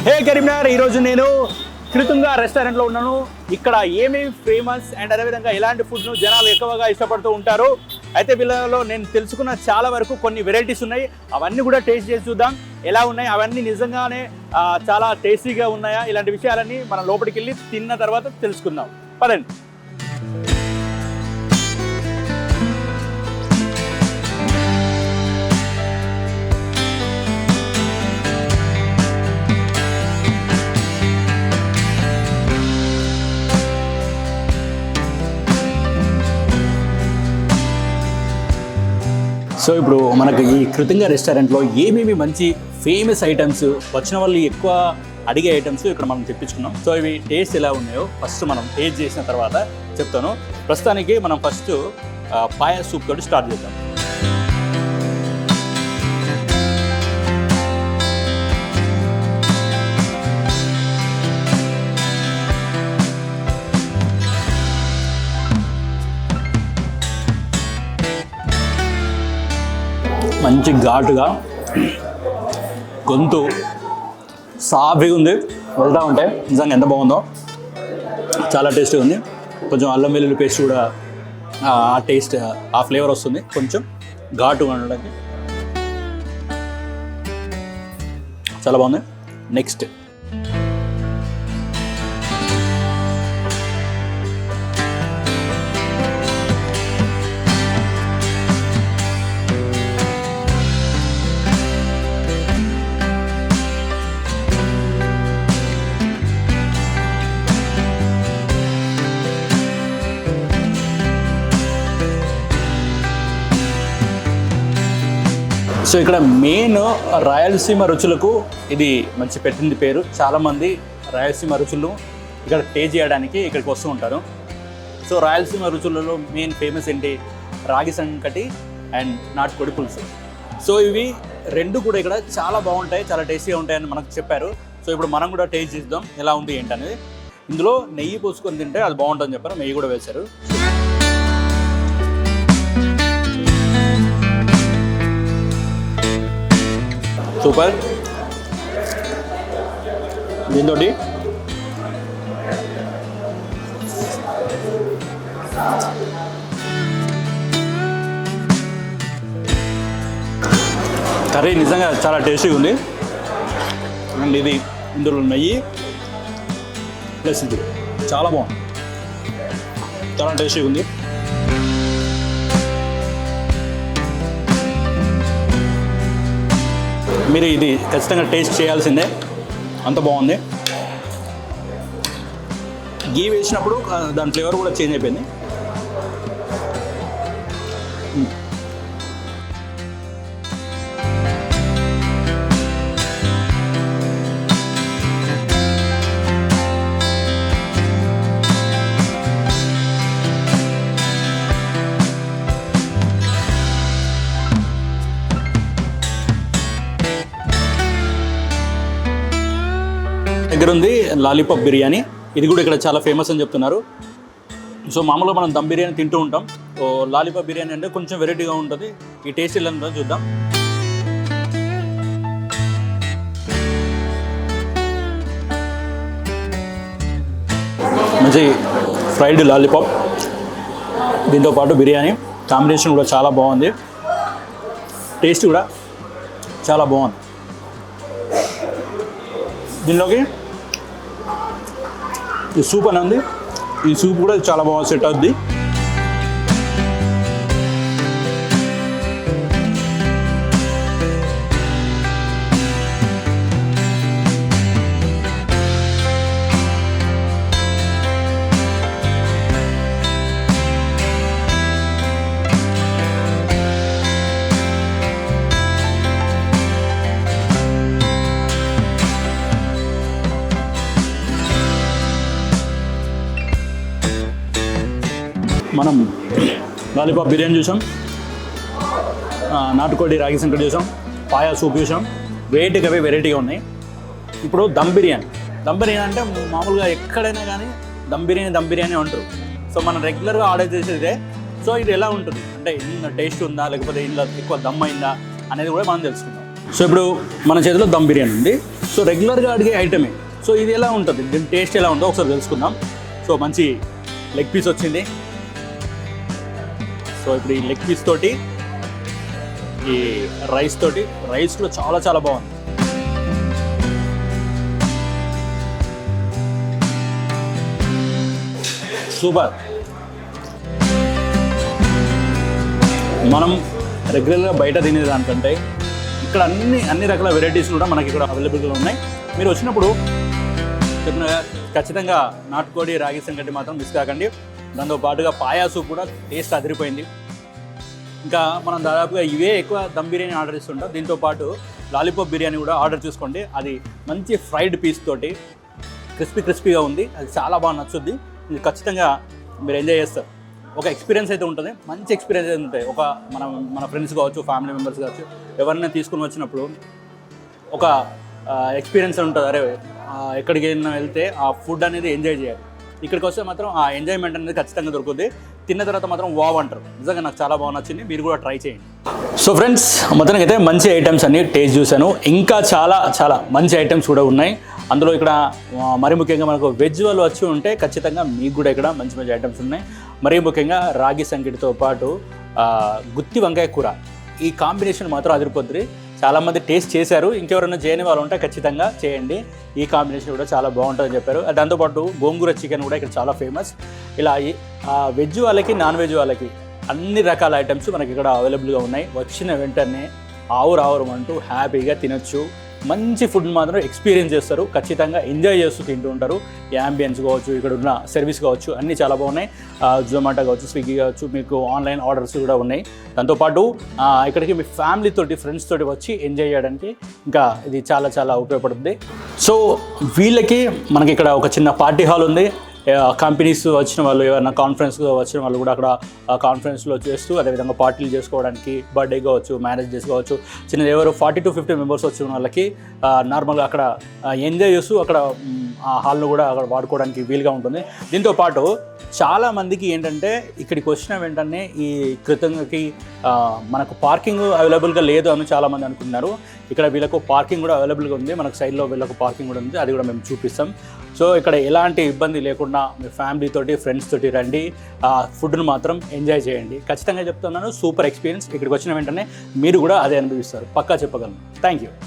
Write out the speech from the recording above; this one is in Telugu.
హే కరీంనగర్, ఈరోజు నేను కృతుంగా రెస్టారెంట్లో ఉన్నాను. ఇక్కడ ఏమేమి ఫేమస్ అండ్ అదేవిధంగా ఎలాంటి ఫుడ్ను జనాలు ఎక్కువగా ఇష్టపడుతూ ఉంటారు. అయితే వీళ్ళలో నేను తెలుసుకున్న చాలా వరకు కొన్ని వెరైటీస్ ఉన్నాయి. అవన్నీ కూడా టేస్ట్ చేసి చూద్దాం ఎలా ఉన్నాయి. అవన్నీ నిజంగానే చాలా టేస్టీగా ఉన్నాయా, ఇలాంటి విషయాలన్నీ మనం లోపలికి వెళ్ళి తిన్న తర్వాత తెలుసుకుందాం. పదండి. సో ఇప్పుడు మనకు ఈ కృతంగా రెస్టారెంట్లో ఏమేమి మంచి ఫేమస్ ఐటమ్స్, వచ్చిన వాళ్ళు ఎక్కువ అడిగే ఐటమ్స్ ఇక్కడ మనం తెప్పించుకున్నాం. సో ఇవి టేస్ట్ ఎలా ఉన్నాయో ఫస్ట్ మనం టేస్ట్ చేసిన తర్వాత చెప్తాను. ప్రస్తుతానికి మనం ఫస్ట్ పాయా సూప్ తోటి స్టార్ట్ చేద్దాం. మంచి ఘాటుగా, గొంతు సాఫీగా ఉంది. వెళ్తూ ఉంటే నిజంగా ఎంత బాగుందో, చాలా టేస్టీగా ఉంది. కొంచెం అల్లం వెల్లుల్లి పేస్ట్ కూడా ఆ టేస్ట్, ఆ ఫ్లేవర్ వస్తుంది. కొంచెం ఘాటుగా ఉండడానికి చాలా బాగుంది. నెక్స్ట్ సో ఇక్కడ మెయిన్ రాయలసీమ రుచులకు ఇది మంచి పెట్టింది పేరు. చాలామంది రాయలసీమ రుచులు ఇక్కడ టేస్ట్ చేయడానికి ఇక్కడికి వస్తూ ఉంటారు. సో రాయలసీమ రుచులలో మెయిన్ ఫేమస్ ఏంటి? రాగి సంకటి అండ్ నాటుకోడి పులుసు. సో ఇవి రెండు కూడా ఇక్కడ చాలా బాగుంటాయి, చాలా టేస్టీగా ఉంటాయని మనకు చెప్పారు. సో ఇప్పుడు మనం కూడా టేస్ట్ చేద్దాం ఎలా ఉంది ఏంటనేది. ఇందులో నెయ్యి పోసుకొని తింటే అది బాగుంటుందని చెప్పారు. నెయ్యి కూడా వేశారు. సూపర్. దీంతో కర్రీ నిజంగా చాలా టేస్టీగా ఉంది. అండ్ ఇది ఇందులో నెయ్యి ప్లస్ ఇది చాలా బాగుంది, చాలా టేస్టీగా ఉంది. మీరు ఇది ఖచ్చితంగా టేస్ట్ చేయాల్సిందే, అంత బాగుంది. గీ వేసినప్పుడు దాని ఫ్లేవర్ కూడా చేంజ్ అయిపోయింది. దగ్గర ఉంది లాలీపాప్ బిర్యానీ. ఇది కూడా ఇక్కడ చాలా ఫేమస్ అని చెప్తున్నారు. సో మామూలుగా మనం దమ్ బిర్యానీ తింటూ ఉంటాం. సో లాలీపాప్ బిర్యానీ అంటే కొంచెం వెరైటీగా ఉంటుంది. ఈ టేస్ట్ ఎలా ఉంటుందో చూద్దాం. మంచి ఫ్రైడ్ లాలీపాప్, దీంతో పాటు బిర్యానీ కాంబినేషన్ కూడా చాలా బాగుంది. టేస్ట్ కూడా చాలా బాగుంది. దీనిలోకి ఈ సూప్ అని ఉంది. ఈ సూప్ కూడా చాలా బాగా సెట్ అవుద్ది. మనం లాలీపాప్ బిర్యానీ చూసాం, నాటుకోడి రాగి సంకటి చూసాం, పాయా సూప్ చూసాం. వెరైటీగా ఉన్నాయి. ఇప్పుడు దమ్ బిర్యానీ. దమ్ బిర్యానీ అంటే మామూలుగా ఎక్కడైనా కానీ దమ్ బిర్యానీ అంటారు. సో మనం రెగ్యులర్గా ఆర్డర్ చేసేదే. సో ఇది ఎలా ఉంటుంది అంటే ఇందులో టేస్ట్ ఉందా, లేకపోతే ఇందులో ఎక్కువ దమ్ అయిందా అనేది కూడా మనం తెలుసుకుందాం. సో ఇప్పుడు మన చేతిలో దమ్ బిర్యానీ ఉంది. సో సో రెగ్యులర్గా అడిగే ఐటమే. సో ఇది ఎలా ఉంటుంది, దీని టేస్ట్ ఎలా ఉందో ఒకసారి తెలుసుకుందాం. సో మంచి లెగ్ పీస్ వచ్చింది. సో ఇప్పుడు ఈ లెగ్ పీస్ తోటి ఈ రైస్ తోటి, రైస్ కూడా చాలా చాలా బాగుంది. సూపర్. మనం రెగ్యులర్గా బయట తినేదానికంటే ఇక్కడ అన్ని రకాల వెరైటీస్ కూడా మనకి ఇక్కడ అవైలబుల్గా ఉన్నాయి. మీరు వచ్చినప్పుడు ఖచ్చితంగా నాటుకోడి రాగి సంగటి మాత్రం మిస్ కాకండి. దాంతో పాటుగా పాయా సూప్ కూడా టేస్ట్ అదిరిపోయింది. ఇంకా మనం దాదాపుగా ఇవే ఎక్కువ దమ్ బిర్యానీ ఆర్డర్ ఇస్తుంటాం. దీంతో పాటు లాలీపాప్ బిర్యానీ కూడా ఆర్డర్ చేసుకోండి. అది మంచి ఫ్రైడ్ పీస్ తోటి క్రిస్పీగా ఉంది. అది చాలా బాగా నచ్చుద్ది. ఇది ఖచ్చితంగా మీరు ఎంజాయ్ చేస్తారు. ఒక ఎక్స్పీరియన్స్ అయితే ఉంటుంది, మంచి ఎక్స్పీరియన్స్ అయితే ఉంటాయి. మన ఫ్రెండ్స్ కావచ్చు, ఫ్యామిలీ మెంబర్స్ కావచ్చు, ఎవరైనా తీసుకుని వచ్చినప్పుడు ఒక ఎక్స్పీరియన్స్ ఉంటుంది. అరే ఎక్కడికి వెళ్తే ఆ ఫుడ్ అనేది ఎంజాయ్ చేయాలి. ఇక్కడికి వస్తే మాత్రం ఆ ఎంజాయ్మెంట్ అనేది ఖచ్చితంగా దొరుకుతుంది. తిన్న తర్వాత మాత్రం వావ్ అంటారు. నిజంగా నాకు చాలా బాగా నచ్చింది. మీరు కూడా ట్రై చేయండి. సో ఫ్రెండ్స్, మొత్తానికి అయితే మంచి ఐటమ్స్ అన్ని టేస్ట్ చూశాను. ఇంకా చాలా మంచి ఐటమ్స్ కూడా ఉన్నాయి. అందులో ఇక్కడ మరీ ముఖ్యంగా మనకు వెజ్ వాళ్ళు వచ్చి ఉంటే ఖచ్చితంగా మీకు కూడా ఇక్కడ మంచి ఐటమ్స్ ఉన్నాయి. మరీ ముఖ్యంగా రాగి సంగటితో పాటు గుత్తి వంకాయ కూర, ఈ కాంబినేషన్ మాత్రం అదిరిపోద్ది. చాలామంది టేస్ట్ చేశారు. ఇంకెవరైనా చేయని వాళ్ళు ఉంటే ఖచ్చితంగా చేయండి. ఈ కాంబినేషన్ కూడా చాలా బాగుంటుందని చెప్పారు. దాంతోపాటు గోంగూర చికెన్ కూడా ఇక్కడ చాలా ఫేమస్. ఇలా వెజ్ వాళ్ళకి, నాన్ వెజ్ వాళ్ళకి అన్ని రకాల ఐటమ్స్ మనకి ఇక్కడ అవైలబుల్గా ఉన్నాయి. వచ్చిన వెంటనే ఆవురు అంటూ హ్యాపీగా తినొచ్చు. మంచి ఫుడ్ మాత్రం ఎక్స్పీరియన్స్ చేస్తారు. ఖచ్చితంగా ఎంజాయ్ చేస్తూ తింటూ ఉంటారు. యాంబియన్స్ కావచ్చు, ఇక్కడ ఉన్న సర్వీస్ కావచ్చు, అన్నీ చాలా బాగున్నాయి. జొమాటో కావచ్చు, స్విగ్గీ కావచ్చు, మీకు ఆన్లైన్ ఆర్డర్స్ కూడా ఉన్నాయి. దాంతోపాటు ఇక్కడికి మీ ఫ్యామిలీ తోటి, ఫ్రెండ్స్ తోటి వచ్చి ఎంజాయ్ చేయడానికి ఇంకా ఇది చాలా ఉపయోగపడుతుంది. సో వీళ్ళకి మనకి ఇక్కడ ఒక చిన్న పార్టీ హాల్ ఉంది. కంపెనీస్ వచ్చిన వాళ్ళు, ఏమైనా కాన్ఫరెన్స్ వచ్చిన వాళ్ళు కూడా అక్కడ కాన్ఫరెన్స్లో చేస్తూ, అదేవిధంగా పార్టీలు చేసుకోవడానికి, బర్త్డే కావచ్చు, మ్యారేజ్ చేసుకోవచ్చు, చిన్నది ఎవరు 40 to 50 మెంబర్స్ వచ్చిన వాళ్ళకి నార్మల్గా అక్కడ ఎంజాయ్ చేస్తూ అక్కడ ఆ హాల్ను కూడా అక్కడ వాడుకోవడానికి వీలుగా ఉంటుంది. దీంతోపాటు చాలామందికి ఏంటంటే ఇక్కడికి వచ్చిన వెంటనే ఈ కృతంకి మనకు పార్కింగ్ అవైలబుల్గా లేదు అని చాలామంది అనుకున్నారు. ఇక్కడ వీళ్ళకు పార్కింగ్ కూడా అవైలబుల్గా ఉంది. మనకు సైడ్లో వీళ్ళకు పార్కింగ్ కూడా ఉంది. అది కూడా మేము చూపిస్తాం. సో ఇక్కడ ఎలాంటి ఇబ్బంది లేకుండా మీ ఫ్యామిలీ తోటి, ఫ్రెండ్స్ తోటి రండి. ఫుడ్ను మాత్రం ఎంజాయ్ చేయండి. ఖచ్చితంగా చెప్తున్నాను, సూపర్ ఎక్స్పీరియన్స్. ఇక్కడికి వచ్చిన వెంటనే మీరు కూడా అదే అనుభవిస్తారు, పక్కా చెప్పగలను. Thank you.